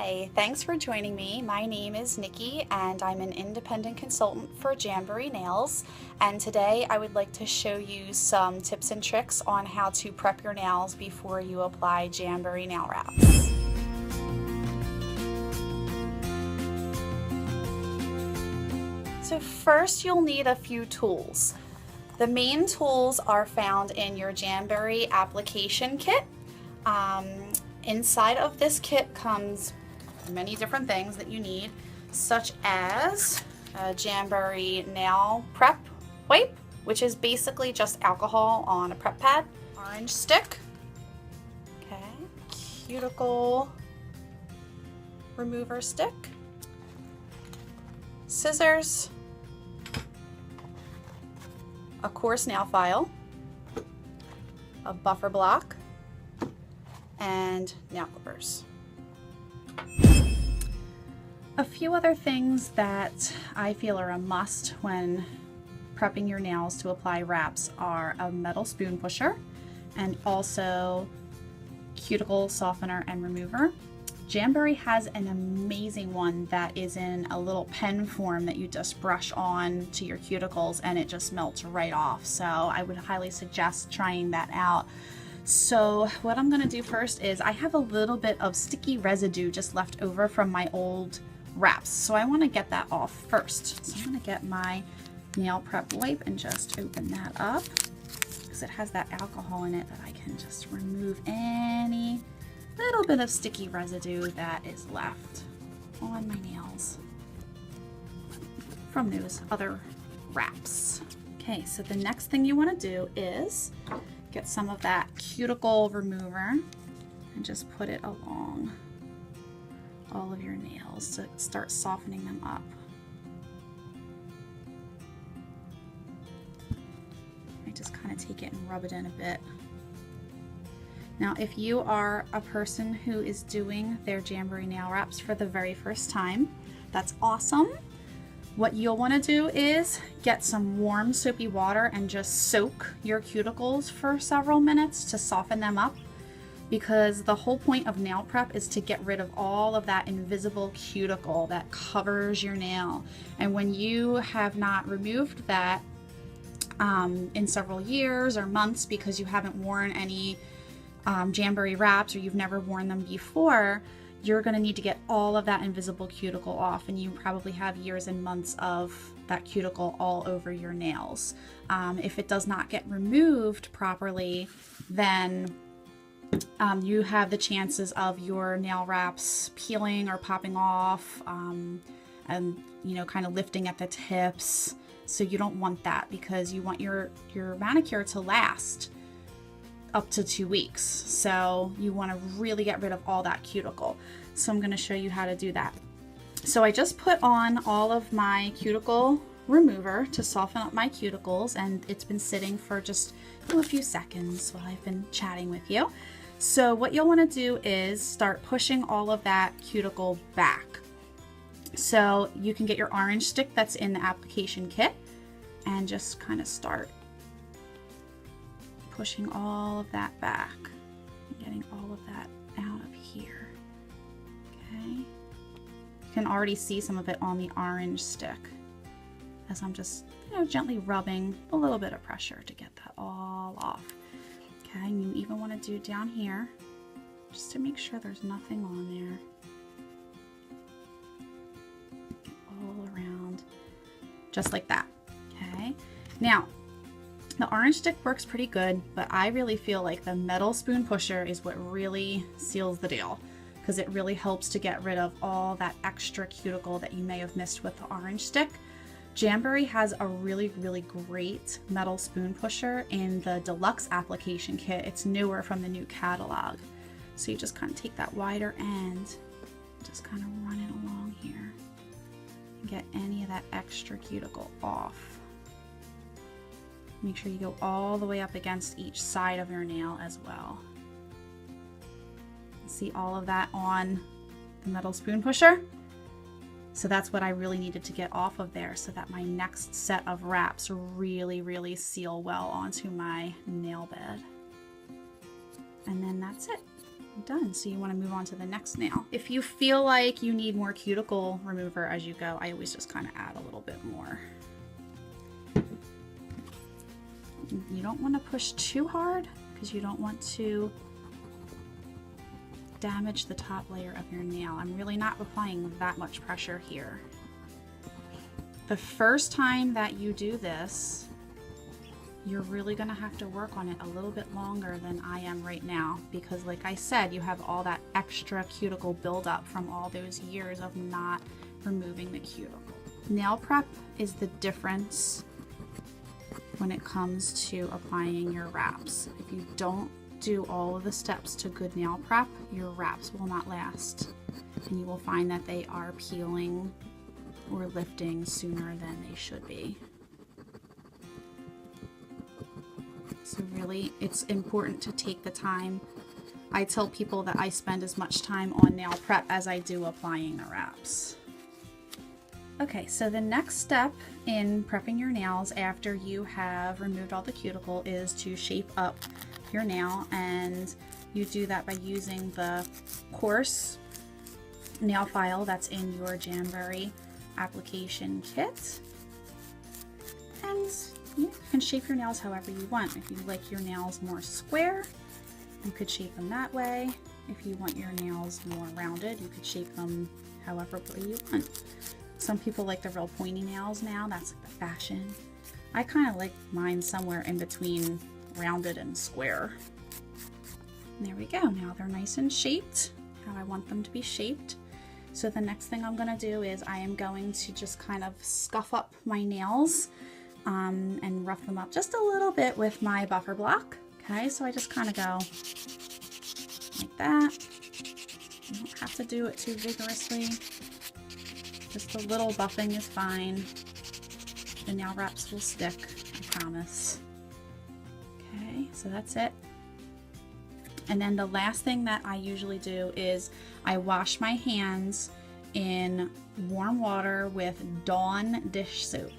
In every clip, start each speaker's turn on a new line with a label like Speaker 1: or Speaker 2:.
Speaker 1: Hi, thanks for joining me. My name is Nikki and I'm an independent consultant for Jamberry Nails. And today I would like to show you some tips and tricks on how to prep your nails before you apply Jamberry nail wraps. So first you'll need a few tools. The main tools are found in your Jamberry application kit. Inside of this kit comes many different things that you need, such as a Jamberry nail prep wipe, which is basically just alcohol on a prep pad, orange stick, okay, cuticle remover stick, scissors, a coarse nail file, a buffer block, and nail clippers. A few other things that I feel are a must when prepping your nails to apply wraps are a metal spoon pusher and also cuticle softener and remover. Jamberry has an amazing one that is in a little pen form that you just brush on to your cuticles and it just melts right off. So I would highly suggest trying that out. So what I'm going to do first is I have a little bit of sticky residue just left over from my old wraps. So I want to get that off first. So I'm going to get my nail prep wipe and just open that up because it has that alcohol in it that I can just remove any little bit of sticky residue that is left on my nails from those other wraps. Okay, so the next thing you want to do is get some of that cuticle remover and just put it along all of your nails to start softening them up. I just kind of take it and rub it in a bit. Now, if you are a person who is doing their Jamberry nail wraps for the very first time, that's awesome. What you'll want to do is get some warm soapy water and just soak your cuticles for several minutes to soften them up, because the whole point of nail prep is to get rid of all of that invisible cuticle that covers your nail. And when you have not removed that in several years or months because you haven't worn any Jamberry wraps or you've never worn them before, you're going to need to get all of that invisible cuticle off, and you probably have years and months of that cuticle all over your nails. If it does not get removed properly, then you have the chances of your nail wraps peeling or popping off and kind of lifting at the tips. So you don't want that, because you want your manicure to last up to 2 weeks. So you want to really get rid of all that cuticle. So I'm going to show you how to do that. So I just put on all of my cuticle remover to soften up my cuticles, and it's been sitting for just a few seconds while I've been chatting with you. So what you'll want to do is start pushing all of that cuticle back. So you can get your orange stick that's in the application kit and just kind of start pushing all of that back and getting all of that out of here. Okay, you can already see some of it on the orange stick as I'm just gently rubbing a little bit of pressure to get that all off. Okay, and you even want to do down here just to make sure there's nothing on there. Get all around just like that. Okay, now the orange stick works pretty good, but I really feel like the metal spoon pusher is what really seals the deal, because it really helps to get rid of all that extra cuticle that you may have missed with the orange stick. Jamberry has a really, really great metal spoon pusher in the deluxe application kit. It's newer from the new catalog. So you just kind of take that wider end, just kind of run it along here and get any of that extra cuticle off. Make sure you go all the way up against each side of your nail as well. See all of that on the metal spoon pusher? So that's what I really needed to get off of there so that my next set of wraps really, really seal well onto my nail bed. And then that's it. done. So you want to move on to the next nail. If you feel like you need more cuticle remover as you go, I always just kind of add a little bit more. You don't want to push too hard because you don't want to damage the top layer of your nail. I'm really not applying that much pressure here. The first time that you do this, you're really going to have to work on it a little bit longer than I am right now, because like I said, you have all that extra cuticle buildup from all those years of not removing the cuticle. Nail prep is the difference when it comes to applying your wraps. If you don't do all of the steps to good nail prep, your wraps will not last, and you will find that they are peeling or lifting sooner than they should be. So really, it's important to take the time. I tell people that I spend as much time on nail prep as I do applying the wraps. Okay, so the next step in prepping your nails after you have removed all the cuticle is to shape up your nail, and you do that by using the coarse nail file that's in your Jamberry application kit. And you can shape your nails however you want. If you like your nails more square, you could shape them that way. If you want your nails more rounded, you could shape them however way you want. Some people like the real pointy nails now, that's like the fashion. I kind of like mine somewhere in between rounded and square. And there we go, now they're nice and shaped how I want them to be shaped. So the next thing I'm going to do is I am going to just kind of scuff up my nails and rough them up just a little bit with my buffer block. Okay, so I just kind of go like that. You don't have to do it too vigorously. Just a little buffing is fine. The nail wraps will stick, I promise. Okay, so that's it. And then the last thing that I usually do is I wash my hands in warm water with Dawn dish soap.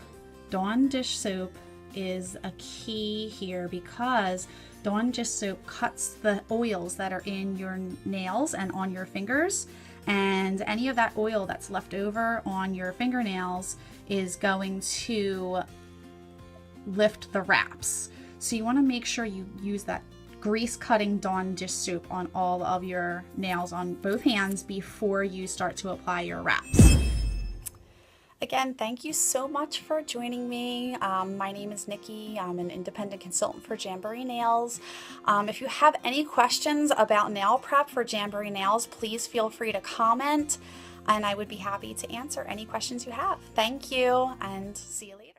Speaker 1: Dawn dish soap is a key here because Dawn dish soap cuts the oils that are in your nails and on your fingers, and any of that oil that's left over on your fingernails is going to lift the wraps. So you want to make sure you use that grease cutting Dawn dish soap on all of your nails on both hands before you start to apply your wraps. Again, thank you so much for joining me. My name is Nikki. I'm an independent consultant for Jamberry Nails. If you have any questions about nail prep for Jamberry Nails, please feel free to comment, and I would be happy to answer any questions you have. Thank you, and see you later.